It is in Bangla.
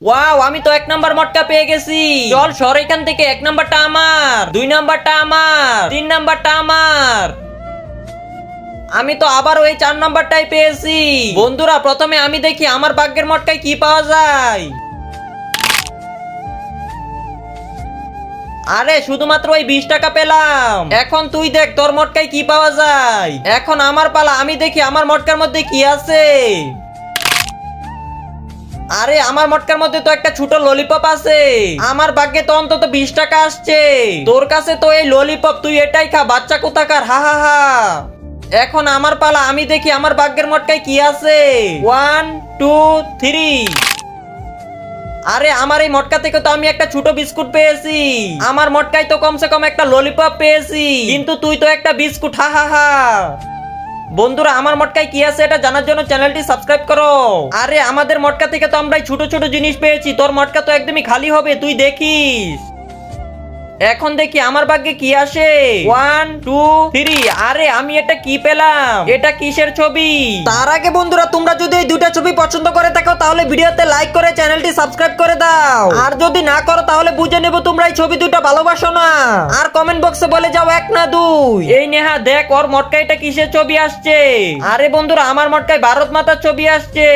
ওয়াও, আমি তো 1 নাম্বার মটকা পেয়ে গেছি। চল সর এখান থেকে। 1 নাম্বারটা আমার, 2 নাম্বারটা আমার, 3 নাম্বারটা আমার। আমি তো আবার ওই 4 নাম্বারটাই পেয়েছি। বন্ধুরা, প্রথমে আমি দেখি আমার ভাগ্যের মটকায় কি পাওয়া যায়। আরে শুধুমাত্র ওই 20 টাকা পেলাম। এখন তুই দেখ তোর মটকায় কি পাওয়া যায়। এখন আমার পালা, আমি দেখি আমার মটকার মধ্যে কি আছে। আরে আমার মটকার মধ্যে তো একটা ছোট ললিপপ আছে। আমার ভাগ্যে তো অন্তত 20 টাকা আসছে। তোর কাছে তো এই ললিপপ, তুই এটাই খা বাচ্চা কোথাকার, হা হা হা। এখন আমার পালা, আমি দেখি আমার ভাগ্যের মটকায় কি আছে। 1 2 3। আরে আমার এই মটকা থেকে তো আমি একটা ছোট বিস্কুট পেয়েছি। আমার মটকায় তো কমসে কম একটা ললিপপ পেয়েছি, কিন্তু তুই তো একটা বিস্কুট, হা হা হা। বন্ধুরা, আমার মটকায় কি আছে এটা জানার জন্য চ্যানেলটি সাবস্ক্রাইব করো। আরে আমাদের মটকা থেকে তো আমরা ছোট ছোট জিনিস পেয়েছি, তোর মটকা তো একদমই খালি হবে, তুই দেখিস। এখন দেখি আমার ভাগ্যে কি আসে। 1 2 3। আরে আমি এটা কি পেলাম? এটা কিসের ছবি? তার আগে বন্ধুরা, তোমরা যদি এই দুটা ছবি পছন্দ করে থাকো তাহলে ভিডিওতে লাইক করে চ্যানেলটি সাবস্ক্রাইব করে দাও। আর যদি না করো তাহলে বুঝে নেব তোমরা এই ছবি দুটো ভালোবাসো না। আর কমেন্ট বক্সে বলে যাও 1 না 2। এই নেহা দেখ, ওর মটকায় এটা কিসের ছবি আসছে? আরে বন্ধুরা, আমার মটকায় ভারত মাতার ছবি আসছে।